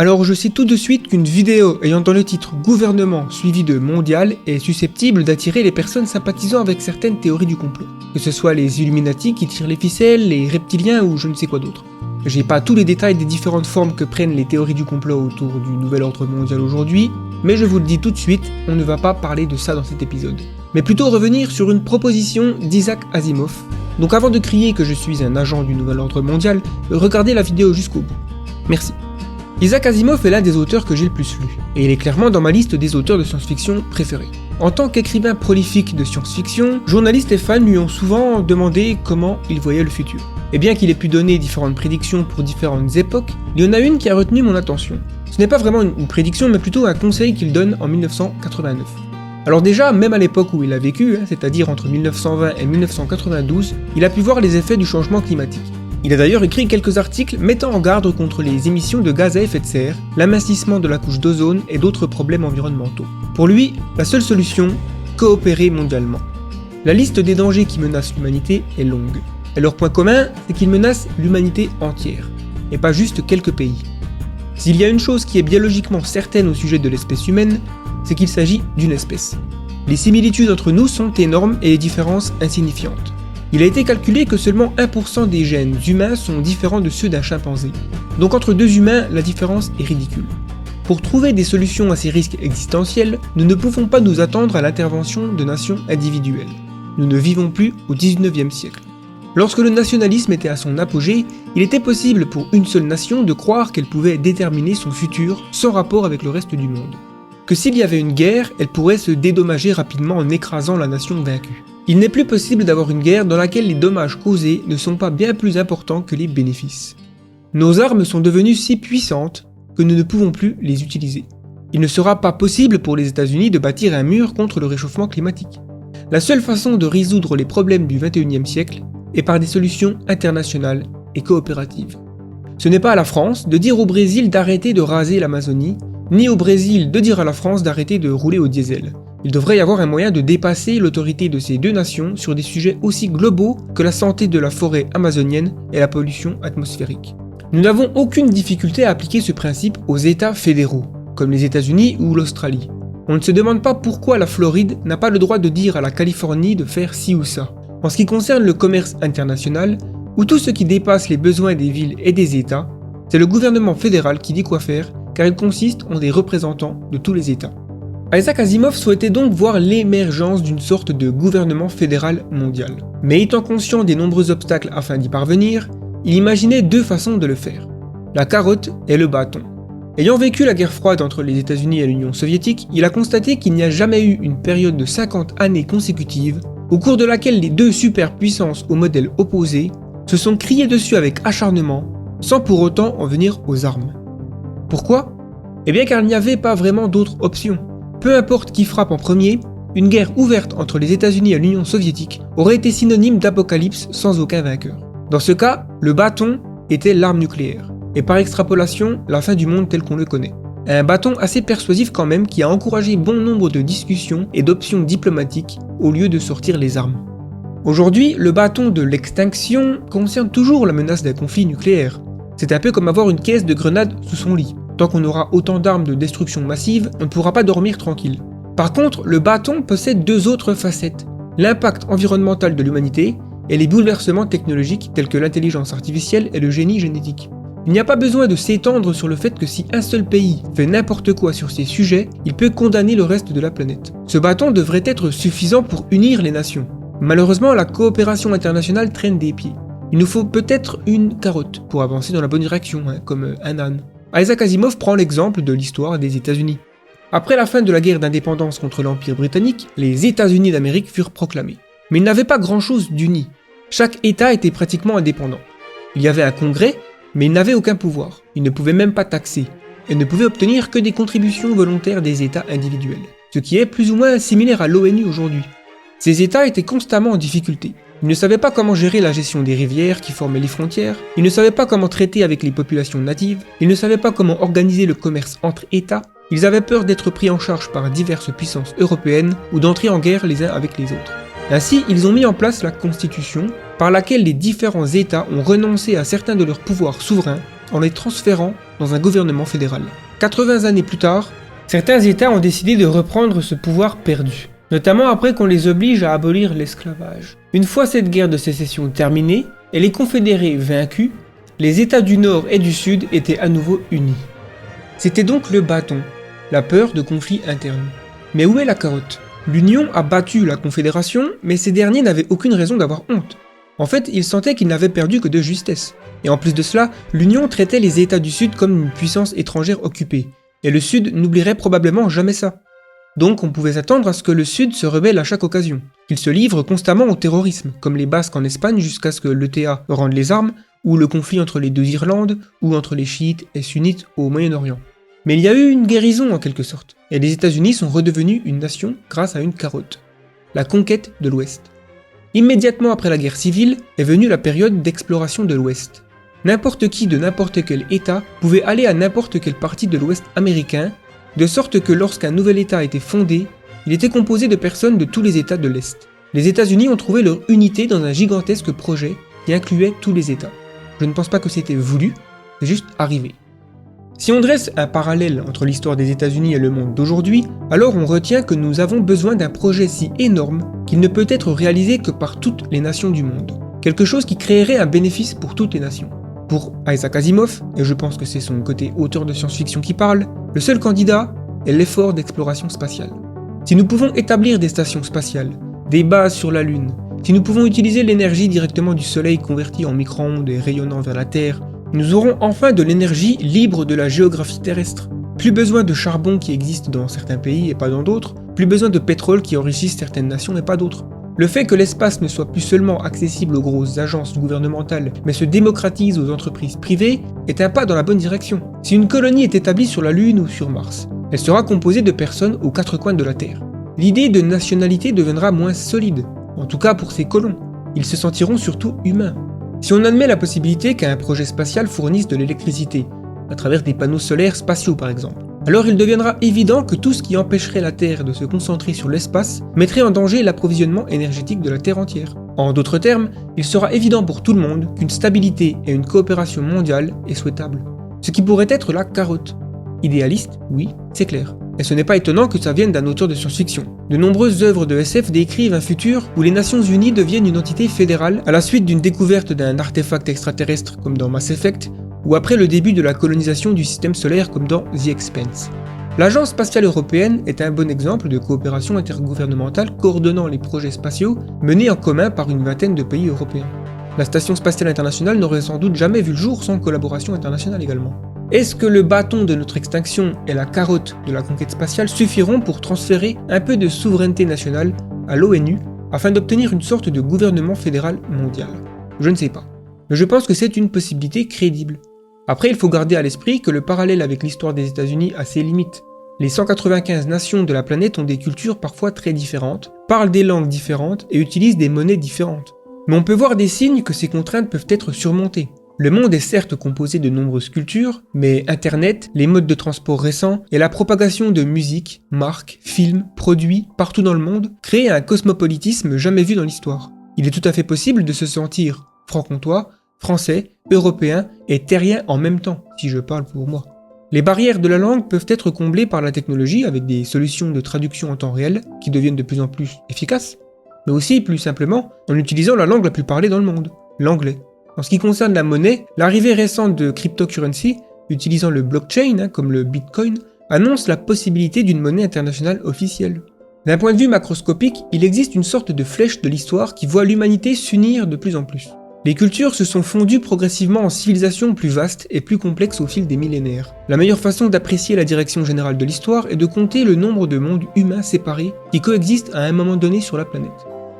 Alors je sais tout de suite qu'une vidéo ayant dans le titre gouvernement suivi de mondial est susceptible d'attirer les personnes sympathisant avec certaines théories du complot. Que ce soit les Illuminati qui tirent les ficelles, les reptiliens ou je ne sais quoi d'autre. J'ai pas tous les détails des différentes formes que prennent les théories du complot autour du nouvel ordre mondial aujourd'hui, mais je vous le dis tout de suite, on ne va pas parler de ça dans cet épisode. Mais plutôt revenir sur une proposition d'Isaac Asimov. Donc avant de crier que je suis un agent du nouvel ordre mondial, regardez la vidéo jusqu'au bout. Merci. Isaac Asimov est l'un des auteurs que j'ai le plus lu, et il est clairement dans ma liste des auteurs de science-fiction préférés. En tant qu'écrivain prolifique de science-fiction, journalistes et fans lui ont souvent demandé comment il voyait le futur. Et bien qu'il ait pu donner différentes prédictions pour différentes époques, il y en a une qui a retenu mon attention. Ce n'est pas vraiment une prédiction, mais plutôt un conseil qu'il donne en 1989. Alors déjà, même à l'époque où il a vécu, c'est-à-dire entre 1920 et 1992, il a pu voir les effets du changement climatique. Il a d'ailleurs écrit quelques articles mettant en garde contre les émissions de gaz à effet de serre, l'amincissement de la couche d'ozone et d'autres problèmes environnementaux. Pour lui, la seule solution, coopérer mondialement. La liste des dangers qui menacent l'humanité est longue. Et leur point commun, c'est qu'ils menacent l'humanité entière, et pas juste quelques pays. S'il y a une chose qui est biologiquement certaine au sujet de l'espèce humaine, c'est qu'il s'agit d'une espèce. Les similitudes entre nous sont énormes et les différences insignifiantes. Il a été calculé que seulement 1% des gènes humains sont différents de ceux d'un chimpanzé. Donc entre deux humains, la différence est ridicule. Pour trouver des solutions à ces risques existentiels, nous ne pouvons pas nous attendre à l'intervention de nations individuelles. Nous ne vivons plus au 19e siècle. Lorsque le nationalisme était à son apogée, il était possible pour une seule nation de croire qu'elle pouvait déterminer son futur sans rapport avec le reste du monde. Que s'il y avait une guerre, elle pourrait se dédommager rapidement en écrasant la nation vaincue. Il n'est plus possible d'avoir une guerre dans laquelle les dommages causés ne sont pas bien plus importants que les bénéfices. Nos armes sont devenues si puissantes que nous ne pouvons plus les utiliser. Il ne sera pas possible pour les États-Unis de bâtir un mur contre le réchauffement climatique. La seule façon de résoudre les problèmes du 21e siècle est par des solutions internationales et coopératives. Ce n'est pas à la France de dire au Brésil d'arrêter de raser l'Amazonie, ni au Brésil de dire à la France d'arrêter de rouler au diesel. Il devrait y avoir un moyen de dépasser l'autorité de ces deux nations sur des sujets aussi globaux que la santé de la forêt amazonienne et la pollution atmosphérique. Nous n'avons aucune difficulté à appliquer ce principe aux États fédéraux, comme les États-Unis ou l'Australie. On ne se demande pas pourquoi la Floride n'a pas le droit de dire à la Californie de faire ci ou ça. En ce qui concerne le commerce international, ou tout ce qui dépasse les besoins des villes et des États, c'est le gouvernement fédéral qui dit quoi faire, car il consiste en des représentants de tous les États. Isaac Asimov souhaitait donc voir l'émergence d'une sorte de gouvernement fédéral mondial. Mais étant conscient des nombreux obstacles afin d'y parvenir, il imaginait deux façons de le faire, la carotte et le bâton. Ayant vécu la guerre froide entre les États-Unis et l'Union soviétique, il a constaté qu'il n'y a jamais eu une période de 50 années consécutives au cours de laquelle les deux superpuissances au modèle opposé se sont criés dessus avec acharnement, sans pour autant en venir aux armes. Pourquoi ? Eh bien car il n'y avait pas vraiment d'autre option. Peu importe qui frappe en premier, une guerre ouverte entre les États-Unis et l'Union soviétique aurait été synonyme d'apocalypse sans aucun vainqueur. Dans ce cas, le bâton était l'arme nucléaire, et par extrapolation, la fin du monde tel qu'on le connaît. Un bâton assez persuasif quand même qui a encouragé bon nombre de discussions et d'options diplomatiques au lieu de sortir les armes. Aujourd'hui, le bâton de l'extinction concerne toujours la menace d'un conflit nucléaire. C'est un peu comme avoir une caisse de grenades sous son lit. Tant qu'on aura autant d'armes de destruction massive, on ne pourra pas dormir tranquille. Par contre, le bâton possède deux autres facettes. L'impact environnemental de l'humanité et les bouleversements technologiques tels que l'intelligence artificielle et le génie génétique. Il n'y a pas besoin de s'étendre sur le fait que si un seul pays fait n'importe quoi sur ces sujets, il peut condamner le reste de la planète. Ce bâton devrait être suffisant pour unir les nations. Malheureusement, la coopération internationale traîne des pieds. Il nous faut peut-être une carotte pour avancer dans la bonne direction, comme un âne. Isaac Asimov prend l'exemple de l'histoire des États-Unis. Après la fin de la guerre d'indépendance contre l'Empire britannique, les États-Unis d'Amérique furent proclamés. Mais ils n'avaient pas grand-chose d'uni. Chaque État était pratiquement indépendant. Il y avait un congrès, mais ils n'avaient aucun pouvoir. Ils ne pouvaient même pas taxer. Et ne pouvaient obtenir que des contributions volontaires des États individuels. Ce qui est plus ou moins similaire à l'ONU aujourd'hui. Ces États étaient constamment en difficulté. Ils ne savaient pas comment gérer la gestion des rivières qui formaient les frontières, ils ne savaient pas comment traiter avec les populations natives, ils ne savaient pas comment organiser le commerce entre États, ils avaient peur d'être pris en charge par diverses puissances européennes ou d'entrer en guerre les uns avec les autres. Ainsi, ils ont mis en place la Constitution, par laquelle les différents États ont renoncé à certains de leurs pouvoirs souverains en les transférant dans un gouvernement fédéral. 80 années plus tard, certains États ont décidé de reprendre ce pouvoir perdu, notamment après qu'on les oblige à abolir l'esclavage. Une fois cette guerre de sécession terminée et les confédérés vaincus, les États du Nord et du Sud étaient à nouveau unis. C'était donc le bâton, la peur de conflits internes. Mais où est la carotte ? L'Union a battu la Confédération, mais ces derniers n'avaient aucune raison d'avoir honte. En fait, ils sentaient qu'ils n'avaient perdu que de justesse. Et en plus de cela, l'Union traitait les États du Sud comme une puissance étrangère occupée. Et le Sud n'oublierait probablement jamais ça. Donc on pouvait s'attendre à ce que le Sud se rebelle à chaque occasion, qu'il se livre constamment au terrorisme, comme les Basques en Espagne jusqu'à ce que l'ETA rende les armes, ou le conflit entre les deux Irlandes, ou entre les chiites et sunnites au Moyen-Orient. Mais il y a eu une guérison en quelque sorte, et les États-Unis sont redevenus une nation grâce à une carotte, la conquête de l'Ouest. Immédiatement après la guerre civile est venue la période d'exploration de l'Ouest. N'importe qui de n'importe quel État pouvait aller à n'importe quelle partie de l'Ouest américain, de sorte que lorsqu'un nouvel État était fondé, il était composé de personnes de tous les États de l'Est. Les États-Unis ont trouvé leur unité dans un gigantesque projet qui incluait tous les États. Je ne pense pas que c'était voulu, c'est juste arrivé. Si on dresse un parallèle entre l'histoire des États-Unis et le monde d'aujourd'hui, alors on retient que nous avons besoin d'un projet si énorme qu'il ne peut être réalisé que par toutes les nations du monde. Quelque chose qui créerait un bénéfice pour toutes les nations. Pour Isaac Asimov, et je pense que c'est son côté auteur de science-fiction qui parle, le seul candidat est l'effort d'exploration spatiale. Si nous pouvons établir des stations spatiales, des bases sur la Lune, si nous pouvons utiliser l'énergie directement du Soleil convertie en micro-ondes et rayonnant vers la Terre, nous aurons enfin de l'énergie libre de la géographie terrestre. Plus besoin de charbon qui existe dans certains pays et pas dans d'autres, plus besoin de pétrole qui enrichisse certaines nations et pas d'autres. Le fait que l'espace ne soit plus seulement accessible aux grosses agences gouvernementales, mais se démocratise aux entreprises privées, est un pas dans la bonne direction. Si une colonie est établie sur la Lune ou sur Mars, elle sera composée de personnes aux quatre coins de la Terre. L'idée de nationalité deviendra moins solide, en tout cas pour ces colons. Ils se sentiront surtout humains. Si on admet la possibilité qu'un projet spatial fournisse de l'électricité, à travers des panneaux solaires spatiaux par exemple, alors il deviendra évident que tout ce qui empêcherait la Terre de se concentrer sur l'espace mettrait en danger l'approvisionnement énergétique de la Terre entière. En d'autres termes, il sera évident pour tout le monde qu'une stabilité et une coopération mondiale est souhaitable. Ce qui pourrait être la carotte. Idéaliste, oui, c'est clair. Et ce n'est pas étonnant que ça vienne d'un auteur de science-fiction. De nombreuses œuvres de SF décrivent un futur où les Nations Unies deviennent une entité fédérale à la suite d'une découverte d'un artefact extraterrestre comme dans Mass Effect, ou après le début de la colonisation du système solaire comme dans The Expanse. L'Agence spatiale européenne est un bon exemple de coopération intergouvernementale coordonnant les projets spatiaux menés en commun par une vingtaine de pays européens. La Station spatiale internationale n'aurait sans doute jamais vu le jour sans collaboration internationale également. Est-ce que le bâton de notre extinction et la carotte de la conquête spatiale suffiront pour transférer un peu de souveraineté nationale à l'ONU afin d'obtenir une sorte de gouvernement fédéral mondial ? Je ne sais pas. Mais je pense que c'est une possibilité crédible. Après, il faut garder à l'esprit que le parallèle avec l'histoire des États-Unis a ses limites. Les 195 nations de la planète ont des cultures parfois très différentes, parlent des langues différentes et utilisent des monnaies différentes. Mais on peut voir des signes que ces contraintes peuvent être surmontées. Le monde est certes composé de nombreuses cultures, mais Internet, les modes de transport récents et la propagation de musique, marques, films, produits partout dans le monde créent un cosmopolitisme jamais vu dans l'histoire. Il est tout à fait possible de se sentir franc-comtois, français, européen et terrien en même temps, si je parle pour moi. Les barrières de la langue peuvent être comblées par la technologie avec des solutions de traduction en temps réel qui deviennent de plus en plus efficaces, mais aussi, plus simplement, en utilisant la langue la plus parlée dans le monde, l'anglais. En ce qui concerne la monnaie, l'arrivée récente de cryptocurrency, utilisant le blockchain, comme le Bitcoin, annonce la possibilité d'une monnaie internationale officielle. D'un point de vue macroscopique, il existe une sorte de flèche de l'histoire qui voit l'humanité s'unir de plus en plus. Les cultures se sont fondues progressivement en civilisations plus vastes et plus complexes au fil des millénaires. La meilleure façon d'apprécier la direction générale de l'histoire est de compter le nombre de mondes humains séparés qui coexistent à un moment donné sur la planète.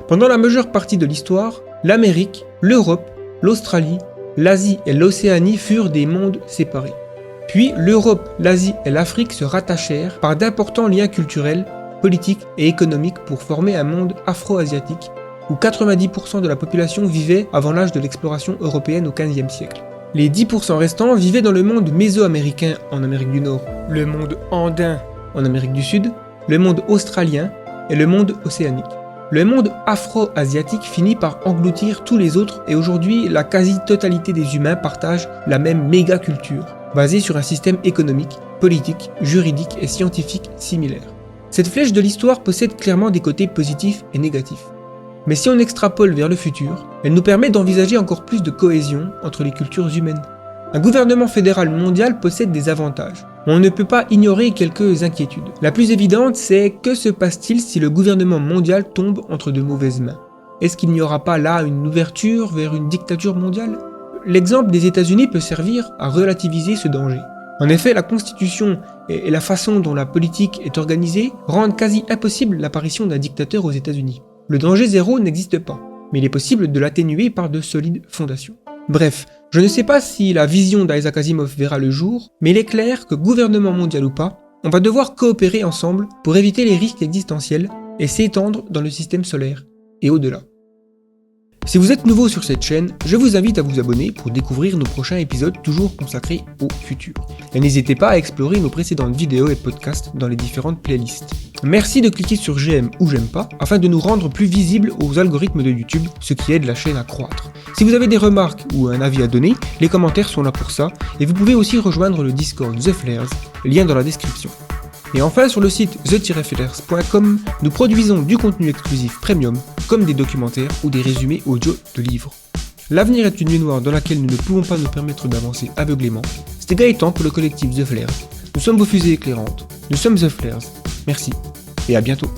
Pendant la majeure partie de l'histoire, l'Amérique, l'Europe, l'Australie, l'Asie et l'Océanie furent des mondes séparés. Puis l'Europe, l'Asie et l'Afrique se rattachèrent par d'importants liens culturels, politiques et économiques pour former un monde afro-asiatique où 90% de la population vivait avant l'âge de l'exploration européenne au XVe siècle. Les 10% restants vivaient dans le monde mésoaméricain en Amérique du Nord, le monde andin en Amérique du Sud, le monde australien et le monde océanique. Le monde afro-asiatique finit par engloutir tous les autres et aujourd'hui la quasi-totalité des humains partagent la même méga-culture. basée sur un système économique, politique, juridique et scientifique similaire. Cette flèche de l'histoire possède clairement des côtés positifs et négatifs. Mais si on extrapole vers le futur, elle nous permet d'envisager encore plus de cohésion entre les cultures humaines. Un gouvernement fédéral mondial possède des avantages. On ne peut pas ignorer quelques inquiétudes. La plus évidente, c'est que se passe-t-il si le gouvernement mondial tombe entre de mauvaises mains? Est-ce qu'il n'y aura pas là une ouverture vers une dictature mondiale? L'exemple des États-Unis peut servir à relativiser ce danger. En effet, la Constitution et la façon dont la politique est organisée rendent quasi impossible l'apparition d'un dictateur aux États-Unis. Le danger zéro n'existe pas, mais il est possible de l'atténuer par de solides fondations. Bref, je ne sais pas si la vision d'Isaac Asimov verra le jour, mais il est clair que gouvernement mondial ou pas, on va devoir coopérer ensemble pour éviter les risques existentiels et s'étendre dans le système solaire et au-delà. Si vous êtes nouveau sur cette chaîne, je vous invite à vous abonner pour découvrir nos prochains épisodes toujours consacrés au futur. Et n'hésitez pas à explorer nos précédentes vidéos et podcasts dans les différentes playlists. Merci de cliquer sur j'aime ou j'aime pas afin de nous rendre plus visibles aux algorithmes de YouTube, ce qui aide la chaîne à croître. Si vous avez des remarques ou un avis à donner, les commentaires sont là pour ça et vous pouvez aussi rejoindre le Discord The Flares, lien dans la description. Et enfin, sur le site the-flares.com, nous produisons du contenu exclusif premium, comme des documentaires ou des résumés audio de livres. L'avenir est une nuit noire dans laquelle nous ne pouvons pas nous permettre d'avancer aveuglément. C'était Gaëtan pour le collectif The Flares. Nous sommes vos fusées éclairantes. Nous sommes The Flares. Merci et à bientôt.